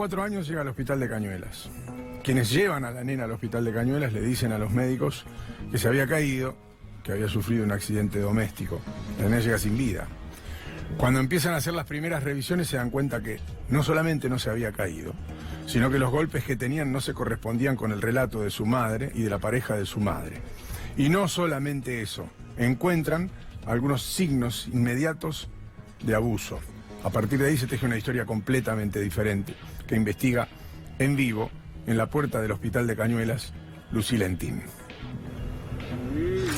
4 años llega al hospital de Cañuelas. Quienes llevan a la nena al hospital de Cañuelas le dicen a los médicos que se había caído, que había sufrido un accidente doméstico. La nena llega sin vida. Cuando empiezan a hacer las primeras revisiones se dan cuenta que no solamente no se había caído, sino que los golpes que tenían no se correspondían con el relato de su madre y de la pareja de su madre. Y no solamente eso, encuentran algunos signos inmediatos de abuso. A partir de ahí se teje una historia completamente diferente, que investiga en vivo, en la puerta del hospital de Cañuelas, Lucila Entín.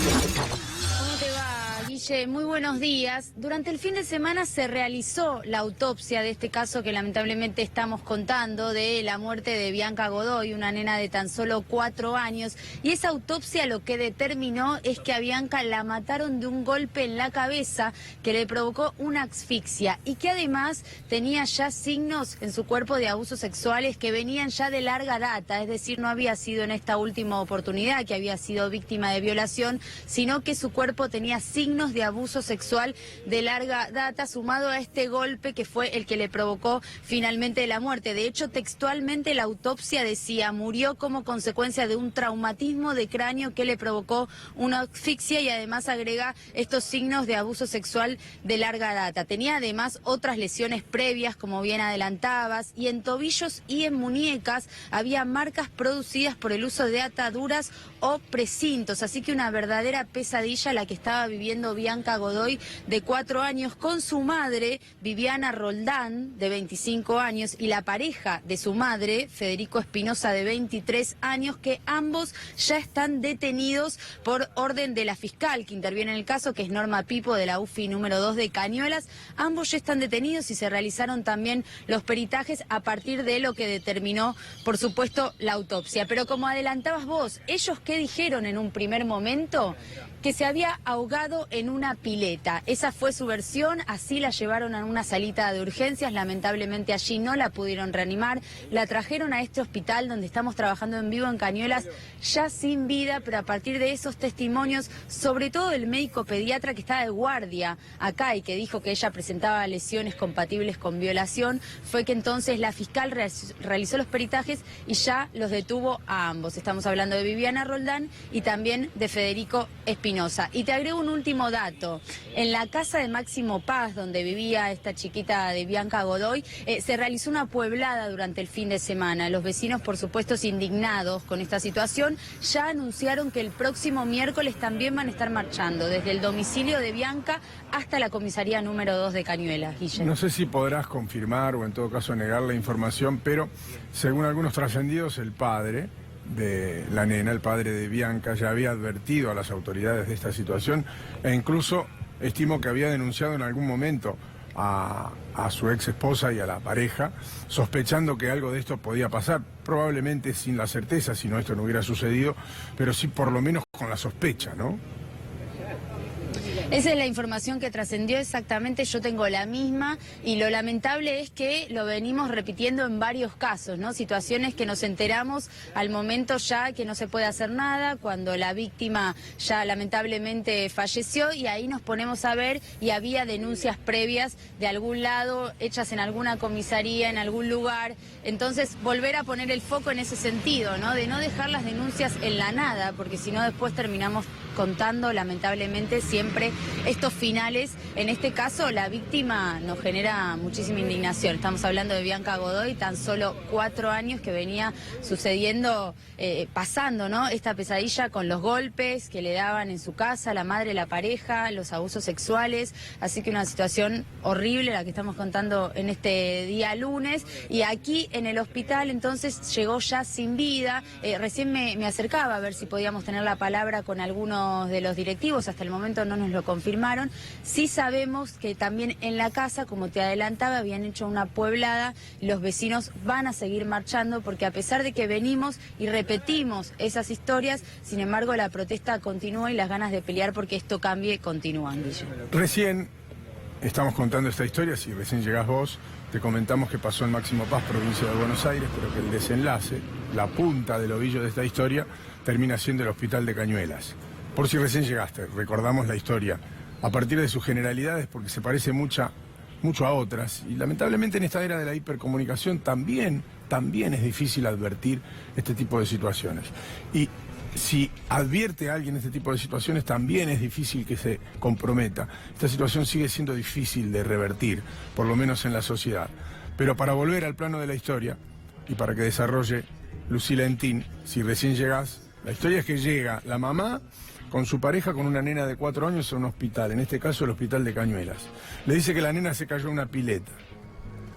¿Cómo te va, Guille? Muy buenos días. Durante el fin de semana se realizó la autopsia de este caso que lamentablemente estamos contando, de la muerte de Bianca Godoy, una nena de tan solo 4 años. Y esa autopsia lo que determinó es que a Bianca la mataron de un golpe en la cabeza que le provocó una asfixia y que además tenía ya signos en su cuerpo de abusos sexuales que venían ya de larga data, es decir, no había sido en esta última oportunidad que había sido víctima de violación, sino que su cuerpo tenía signos de abuso sexual de larga data, sumado a este golpe que fue el que le provocó finalmente la muerte. De hecho, textualmente la autopsia decía: murió como consecuencia de un traumatismo de cráneo que le provocó una asfixia, y además agrega estos signos de abuso sexual de larga data. Tenía además otras lesiones previas, como bien adelantabas, y en tobillos y en muñecas había marcas producidas por el uso de ataduras o precintos, así que una verdadera pesadilla la que estaba viviendo Bianca Godoy, de 4 años, con su madre, Viviana Roldán, de 25 años, y la pareja de su madre, Federico Espinosa, de 23 años, que ambos ya están detenidos por orden de la fiscal que interviene en el caso, que es Norma Pipo, de la UFI número 2 de Cañuelas. Ambos ya están detenidos y se realizaron también los peritajes a partir de lo que determinó, por supuesto, la autopsia. Pero como adelantabas vos, ¿ellos qué dijeron en un primer momento? Que se había ahogado en una pileta. Esa fue su versión, así la llevaron a una salita de urgencias, lamentablemente allí no la pudieron reanimar, la trajeron a este hospital donde estamos trabajando en vivo en Cañuelas, ya sin vida, pero a partir de esos testimonios, sobre todo del médico pediatra que estaba de guardia acá y que dijo que ella presentaba lesiones compatibles con violación, fue que entonces la fiscal realizó los peritajes y ya los detuvo a ambos. Estamos hablando de Viviana Roldán y también de Federico Espinosa. Y te agrego un último dato. En la casa de Máximo Paz, donde vivía esta chiquita de Bianca Godoy, se realizó una pueblada durante el fin de semana. Los vecinos, por supuesto, indignados con esta situación, ya anunciaron que el próximo miércoles también van a estar marchando, desde el domicilio de Bianca hasta la comisaría número 2 de Cañuelas, Guille. No sé si podrás confirmar o en todo caso negar la información, pero según algunos trascendidos, el padre de la nena, el padre de Bianca, ya había advertido a las autoridades de esta situación e incluso estimo que había denunciado en algún momento a su ex esposa y a la pareja, sospechando que algo de esto podía pasar, probablemente sin la certeza, si no esto no hubiera sucedido, pero sí por lo menos con la sospecha, ¿no? Esa es la información que trascendió exactamente, yo tengo la misma, y lo lamentable es que lo venimos repitiendo en varios casos, ¿no? Situaciones que nos enteramos al momento ya que no se puede hacer nada, cuando la víctima ya lamentablemente falleció, y ahí nos ponemos a ver y había denuncias previas de algún lado, hechas en alguna comisaría, en algún lugar. Entonces volver a poner el foco en ese sentido, ¿no? De no dejar las denuncias en la nada, porque si no después terminamos contando lamentablemente siempre estos finales. En este caso la víctima nos genera muchísima indignación. Estamos hablando de Bianca Godoy, tan solo 4 años que venía sucediendo, pasando, ¿no? Esta pesadilla con los golpes que le daban en su casa, la madre, la pareja, los abusos sexuales. Así que una situación horrible la que estamos contando en este día lunes. Y aquí en el hospital entonces llegó ya sin vida. Recién me acercaba a ver si podíamos tener la palabra con algunos de los directivos, hasta el momento no nos lo confirmaron. Sí sabemos que también en la casa, como te adelantaba, habían hecho una pueblada, los vecinos van a seguir marchando, porque a pesar de que venimos y repetimos esas historias, sin embargo la protesta continúa y las ganas de pelear porque esto cambie continúan, Guille. Recién estamos contando esta historia, si recién llegás vos, te comentamos que pasó en Máximo Paz, provincia de Buenos Aires, pero que el desenlace, la punta del ovillo de esta historia, termina siendo el hospital de Cañuelas. Por si recién llegaste, recordamos la historia a partir de sus generalidades, porque se parece mucho a otras, y lamentablemente en esta era de la hipercomunicación también también es difícil advertir este tipo de situaciones. Y si advierte a alguien este tipo de situaciones, también es difícil que se comprometa. Esta situación sigue siendo difícil de revertir, por lo menos en la sociedad. Pero para volver al plano de la historia, y para que desarrolle Lucila Entín, si recién llegás, la historia es que llega la mamá con su pareja, con una nena de 4 años a un hospital, en este caso el hospital de Cañuelas. Le dice que la nena se cayó en una pileta.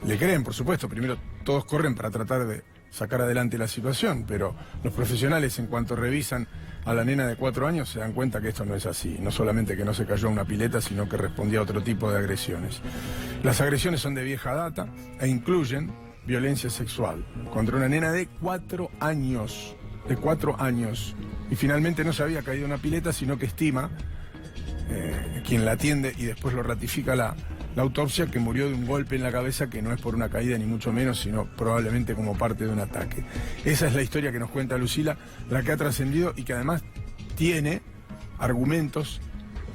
Le creen, por supuesto, primero todos corren para tratar de sacar adelante la situación, pero los profesionales, en cuanto revisan a la nena de 4 años, se dan cuenta que esto no es así. No solamente que no se cayó a una pileta, sino que respondía a otro tipo de agresiones. Las agresiones son de vieja data e incluyen violencia sexual contra una nena de 4 años. De 4 años. Y finalmente no se había caído en una pileta, sino que estima quien la atiende, y después lo ratifica la autopsia, que murió de un golpe en la cabeza, que no es por una caída ni mucho menos, sino probablemente como parte de un ataque. Esa es la historia que nos cuenta Lucila, la que ha trascendido y que además tiene argumentos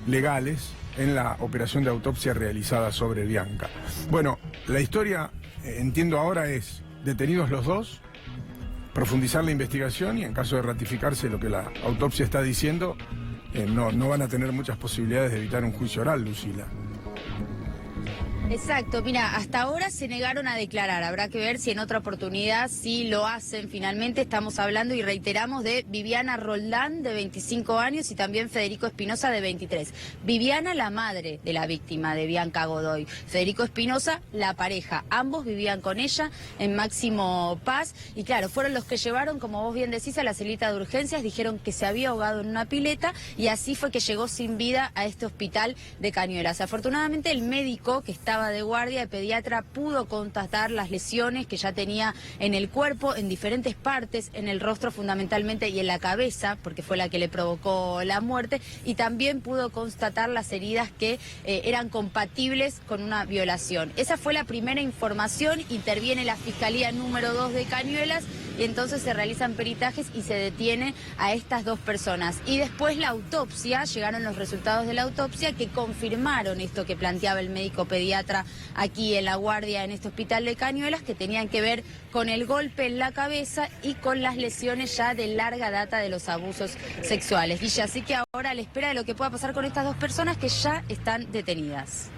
legales en la operación de autopsia realizada sobre Bianca. Bueno, la historia, entiendo ahora, es detenidos los dos, profundizar la investigación y en caso de ratificarse lo que la autopsia está diciendo, no van a tener muchas posibilidades de evitar un juicio oral, Lucila. Exacto, mira, hasta ahora se negaron a declarar, habrá que ver si en otra oportunidad sí lo hacen finalmente. Estamos hablando y reiteramos de Viviana Roldán, de 25 años, y también Federico Espinosa, de 23. Viviana, la madre de la víctima de Bianca Godoy. Federico Espinosa, la pareja. Ambos vivían con ella en Máximo Paz y claro, fueron los que llevaron, como vos bien decís, a la celita de urgencias, dijeron que se había ahogado en una pileta y así fue que llegó sin vida a este hospital de Cañuelas. Afortunadamente el médico que estaba de guardia, el pediatra, pudo constatar las lesiones que ya tenía en el cuerpo, en diferentes partes, en el rostro fundamentalmente y en la cabeza, porque fue la que le provocó la muerte, y también pudo constatar las heridas que eran compatibles con una violación. Esa fue la primera información, interviene la Fiscalía número 2 de Cañuelas y entonces se realizan peritajes y se detiene a estas dos personas. Y después la autopsia, llegaron los resultados de la autopsia que confirmaron esto que planteaba el médico pediatra aquí en la guardia en este hospital de Cañuelas, que tenían que ver con el golpe en la cabeza y con las lesiones ya de larga data de los abusos sexuales. Guille, así que ahora a la espera de lo que pueda pasar con estas dos personas que ya están detenidas.